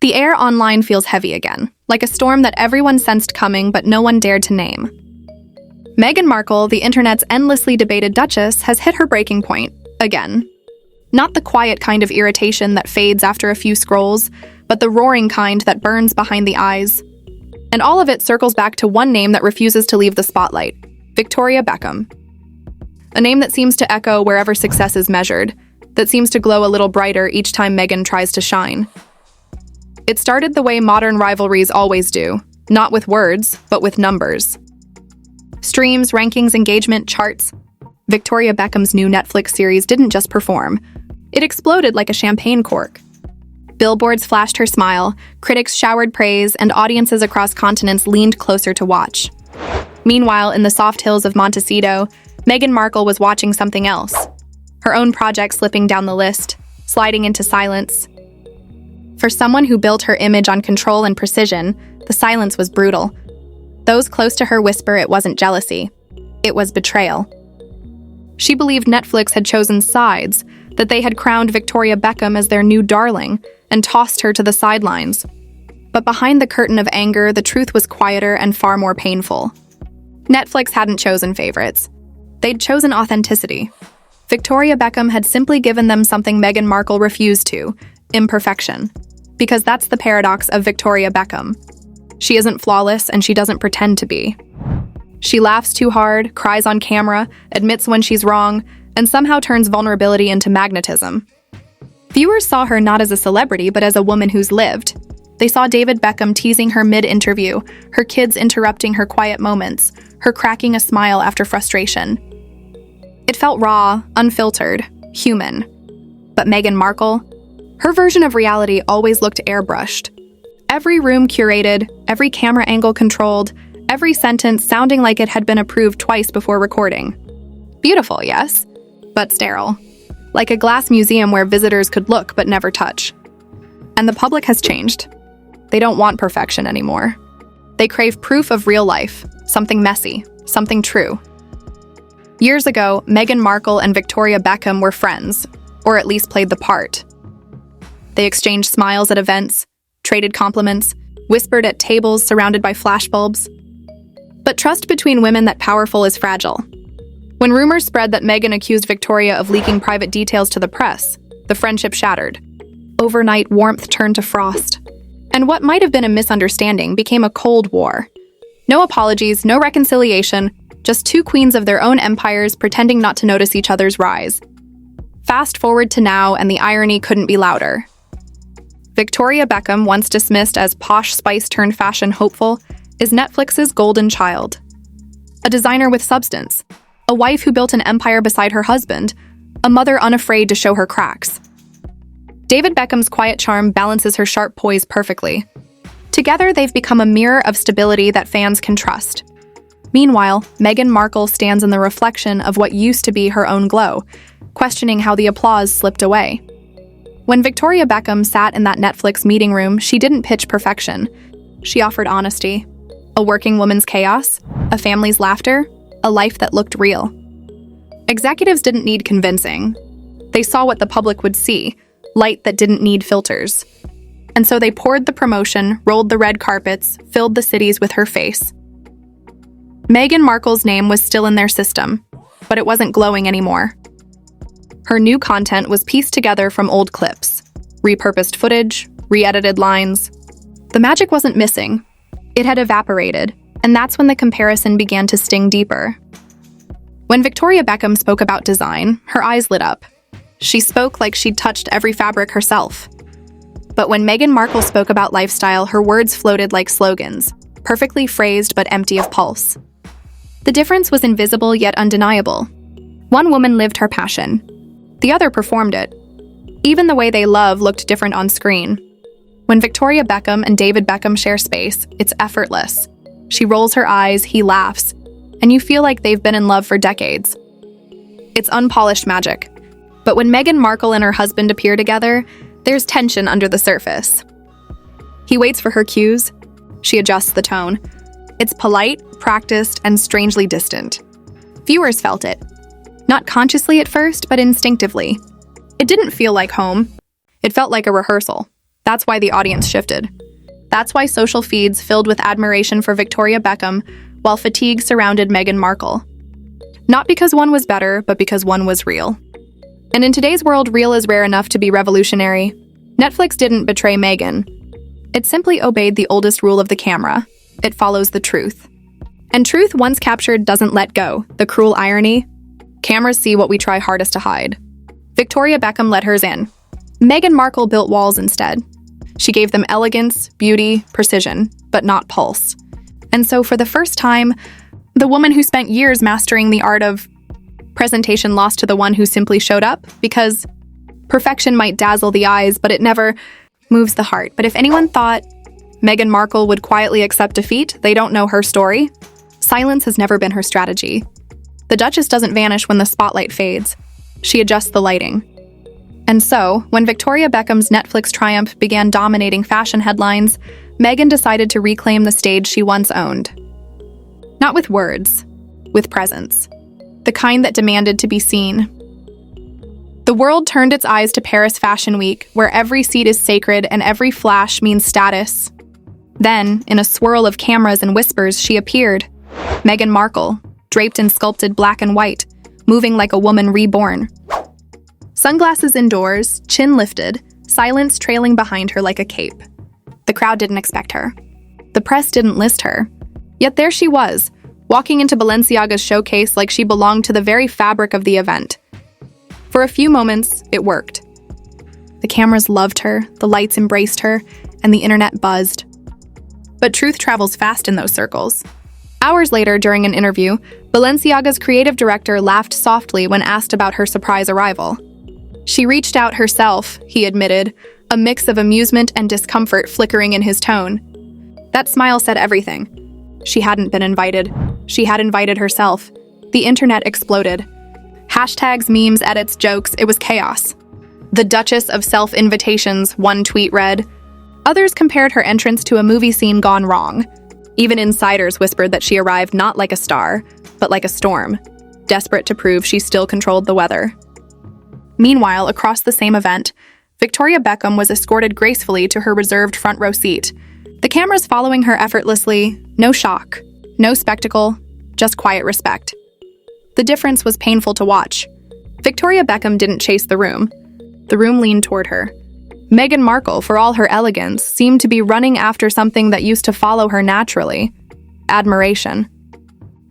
The air online feels heavy again, like a storm that everyone sensed coming but no one dared to name. Meghan Markle, the internet's endlessly debated Duchess, has hit her breaking point, again. Not the quiet kind of irritation that fades after a few scrolls, but the roaring kind that burns behind the eyes. And all of it circles back to one name that refuses to leave the spotlight: Victoria Beckham. A name that seems to echo wherever success is measured, that seems to glow a little brighter each time Meghan tries to shine. It started the way modern rivalries always do, not with words, but with numbers. Streams, rankings, engagement, charts. Victoria Beckham's new Netflix series didn't just perform. It exploded like a champagne cork. Billboards flashed her smile, critics showered praise, and audiences across continents leaned closer to watch. Meanwhile, in the soft hills of Montecito, Meghan Markle was watching something else. Her own project slipping down the list, sliding into silence. For someone who built her image on control and precision, the silence was brutal. Those close to her whisper it wasn't jealousy. It was betrayal. She believed Netflix had chosen sides, that they had crowned Victoria Beckham as their new darling and tossed her to the sidelines. But behind the curtain of anger, the truth was quieter and far more painful. Netflix hadn't chosen favorites. They'd chosen authenticity. Victoria Beckham had simply given them something Meghan Markle refused to: imperfection. Because that's the paradox of Victoria Beckham. She isn't flawless, and she doesn't pretend to be. She laughs too hard, cries on camera, admits when she's wrong, and somehow turns vulnerability into magnetism. Viewers saw her not as a celebrity, but as a woman who's lived. They saw David Beckham teasing her mid-interview, her kids interrupting her quiet moments, her cracking a smile after frustration. It felt raw, unfiltered, human. But Meghan Markle? Her version of reality always looked airbrushed. Every room curated, every camera angle controlled, every sentence sounding like it had been approved twice before recording. Beautiful, yes, but sterile. Like a glass museum where visitors could look but never touch. And the public has changed. They don't want perfection anymore. They crave proof of real life, something messy, something true. Years ago, Meghan Markle and Victoria Beckham were friends, or at least played the part. They exchanged smiles at events, traded compliments, whispered at tables surrounded by flashbulbs. But trust between women that powerful is fragile. When rumors spread that Meghan accused Victoria of leaking private details to the press, the friendship shattered. Overnight, warmth turned to frost. And what might have been a misunderstanding became a Cold War. No apologies, no reconciliation, just two queens of their own empires pretending not to notice each other's rise. Fast forward to now, and the irony couldn't be louder. Victoria Beckham, once dismissed as posh spice turned fashion hopeful, is Netflix's golden child. A designer with substance, a wife who built an empire beside her husband, a mother unafraid to show her cracks. David Beckham's quiet charm balances her sharp poise perfectly. Together, they've become a mirror of stability that fans can trust. Meanwhile, Meghan Markle stands in the reflection of what used to be her own glow, questioning how the applause slipped away. When Victoria Beckham sat in that Netflix meeting room, she didn't pitch perfection. She offered honesty. A working woman's chaos, a family's laughter, a life that looked real. Executives didn't need convincing. They saw what the public would see, light that didn't need filters. And so they poured the promotion, rolled the red carpets, filled the cities with her face. Meghan Markle's name was still in their system, but it wasn't glowing anymore. Her new content was pieced together from old clips, repurposed footage, re-edited lines. The magic wasn't missing. It had evaporated, and that's when the comparison began to sting deeper. When Victoria Beckham spoke about design, her eyes lit up. She spoke like she'd touched every fabric herself. But when Meghan Markle spoke about lifestyle, her words floated like slogans, perfectly phrased but empty of pulse. The difference was invisible yet undeniable. One woman lived her passion. The other performed it. Even the way they love looked different on screen. When Victoria Beckham and David Beckham share space, it's effortless. She rolls her eyes, he laughs, and you feel like they've been in love for decades. It's unpolished magic. But when Meghan Markle and her husband appear together, there's tension under the surface. He waits for her cues. She adjusts the tone. It's polite, practiced, and strangely distant. Viewers felt it. Not consciously at first, but instinctively. It didn't feel like home. It felt like a rehearsal. That's why the audience shifted. That's why social feeds filled with admiration for Victoria Beckham, while fatigue surrounded Meghan Markle. Not because one was better, but because one was real. And in today's world, real is rare enough to be revolutionary. Netflix didn't betray Meghan. It simply obeyed the oldest rule of the camera. It follows the truth. And truth, once captured, doesn't let go. The cruel irony? Cameras see what we try hardest to hide. Victoria Beckham let hers in. Meghan Markle built walls instead. She gave them elegance, beauty, precision, but not pulse. And so for the first time, the woman who spent years mastering the art of presentation lost to the one who simply showed up, because perfection might dazzle the eyes, but it never moves the heart. But if anyone thought Meghan Markle would quietly accept defeat, they don't know her story. Silence has never been her strategy. The Duchess doesn't vanish when the spotlight fades. She adjusts the lighting. And so, when Victoria Beckham's Netflix triumph began dominating fashion headlines, Meghan decided to reclaim the stage she once owned. Not with words, with presence. The kind that demanded to be seen. The world turned its eyes to Paris Fashion Week, where every seat is sacred and every flash means status. Then, in a swirl of cameras and whispers, she appeared. Meghan Markle, draped in sculpted black and white, moving like a woman reborn. Sunglasses indoors, chin lifted, silence trailing behind her like a cape. The crowd didn't expect her. The press didn't list her. Yet there she was, walking into Balenciaga's showcase like she belonged to the very fabric of the event. For a few moments, it worked. The cameras loved her, the lights embraced her, and the internet buzzed. But truth travels fast in those circles. Hours later, during an interview, Balenciaga's creative director laughed softly when asked about her surprise arrival. She reached out herself, he admitted, a mix of amusement and discomfort flickering in his tone. That smile said everything. She hadn't been invited. She had invited herself. The internet exploded. Hashtags, memes, edits, jokes, it was chaos. The Duchess of Self-Invitations, one tweet read. Others compared her entrance to a movie scene gone wrong. Even insiders whispered that she arrived not like a star, but like a storm, desperate to prove she still controlled the weather. Meanwhile, across the same event, Victoria Beckham was escorted gracefully to her reserved front row seat. The cameras following her effortlessly, no shock, no spectacle, just quiet respect. The difference was painful to watch. Victoria Beckham didn't chase the room. The room leaned toward her. Meghan Markle, for all her elegance, seemed to be running after something that used to follow her naturally: admiration.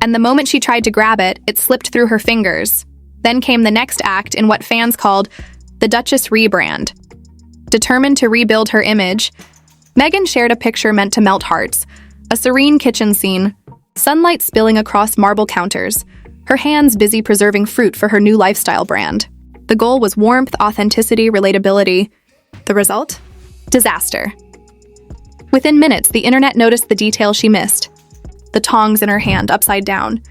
And the moment she tried to grab it, it slipped through her fingers. Then came the next act in what fans called the Duchess rebrand. Determined to rebuild her image, Meghan shared a picture meant to melt hearts: a serene kitchen scene, sunlight spilling across marble counters, her hands busy preserving fruit for her new lifestyle brand. The goal was warmth, authenticity, relatability. The result? Disaster. Within minutes, the internet noticed the detail she missed: the tongs in her hand upside down.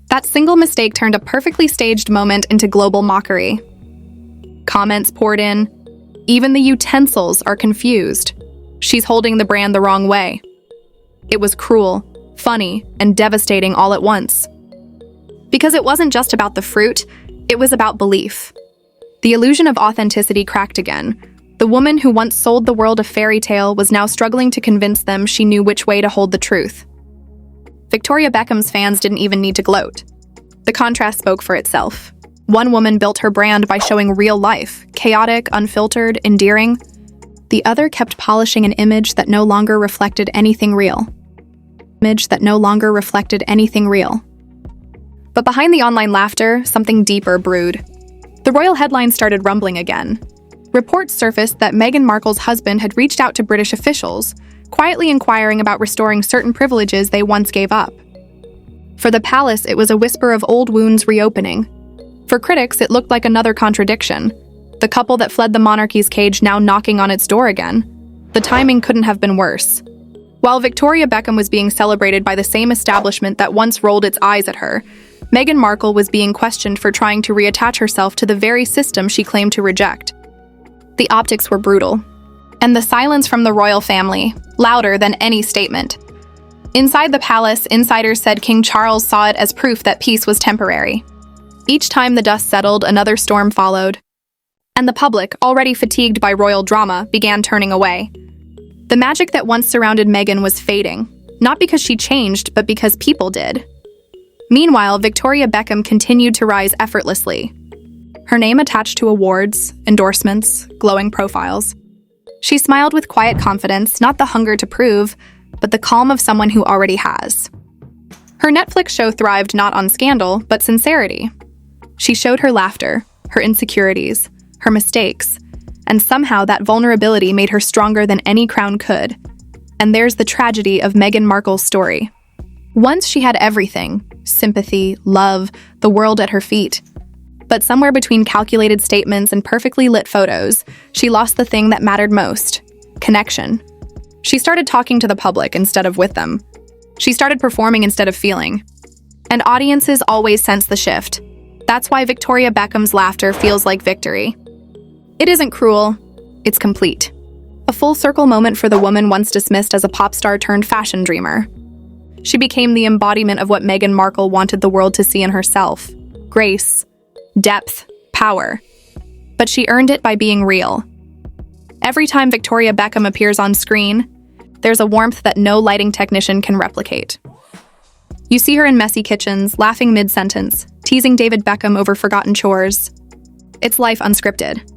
That single mistake turned a perfectly staged moment into global mockery. Comments poured in. Even the utensils are confused. She's holding the brand the wrong way. It was cruel, funny, and devastating all at once. Because it wasn't just about the fruit, it was about belief. The illusion of authenticity cracked again. The woman who once sold the world a fairy tale was now struggling to convince them she knew which way to hold the truth. Victoria Beckham's fans didn't even need to gloat. The contrast spoke for itself. One woman built her brand by showing real life, chaotic, unfiltered, endearing. The other kept polishing an image that no longer reflected anything real. But behind the online laughter, something deeper brewed. The royal headlines started rumbling again. Reports surfaced that Meghan Markle's husband had reached out to British officials, quietly inquiring about restoring certain privileges they once gave up. For the palace, it was a whisper of old wounds reopening. For critics, it looked like another contradiction. The couple that fled the monarchy's cage now knocking on its door again. The timing couldn't have been worse. While Victoria Beckham was being celebrated by the same establishment that once rolled its eyes at her, Meghan Markle was being questioned for trying to reattach herself to the very system she claimed to reject. The optics were brutal, and the silence from the royal family, louder than any statement. Inside the palace, insiders said King Charles saw it as proof that peace was temporary. Each time the dust settled, another storm followed. And the public, already fatigued by royal drama, began turning away. The magic that once surrounded Meghan was fading, not because she changed, but because people did. Meanwhile, Victoria Beckham continued to rise effortlessly. Her name attached to awards, endorsements, glowing profiles. She smiled with quiet confidence, not the hunger to prove, but the calm of someone who already has. Her Netflix show thrived not on scandal, but sincerity. She showed her laughter, her insecurities, her mistakes, and somehow that vulnerability made her stronger than any crown could. And there's the tragedy of Meghan Markle's story. Once she had everything, sympathy, love, the world at her feet. But somewhere between calculated statements and perfectly lit photos, she lost the thing that mattered most: connection. She started talking to the public instead of with them. She started performing instead of feeling. And audiences always sense the shift. That's why Victoria Beckham's laughter feels like victory. It isn't cruel, it's complete. A full circle moment for the woman once dismissed as a pop star turned fashion dreamer. She became the embodiment of what Meghan Markle wanted the world to see in herself: grace, depth, power. But she earned it by being real. Every time Victoria Beckham appears on screen, there's a warmth that no lighting technician can replicate. You see her in messy kitchens, laughing mid-sentence, teasing David Beckham over forgotten chores. It's life unscripted.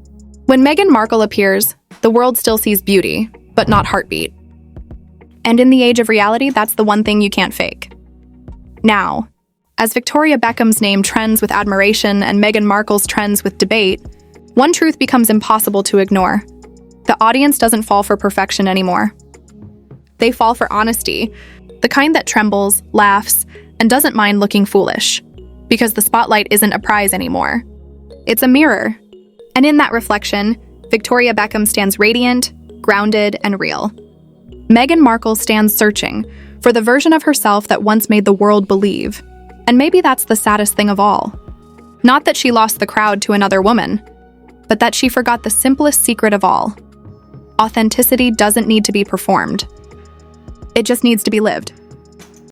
When Meghan Markle appears, the world still sees beauty, but not heartbeat. And in the age of reality, that's the one thing you can't fake. Now, as Victoria Beckham's name trends with admiration and Meghan Markle's trends with debate, one truth becomes impossible to ignore. The audience doesn't fall for perfection anymore. They fall for honesty, the kind that trembles, laughs, and doesn't mind looking foolish. Because the spotlight isn't a prize anymore. It's a mirror. And in that reflection, Victoria Beckham stands radiant, grounded, and real. Meghan Markle stands searching for the version of herself that once made the world believe. And maybe that's the saddest thing of all. Not that she lost the crowd to another woman, but that she forgot the simplest secret of all. Authenticity doesn't need to be performed. It just needs to be lived.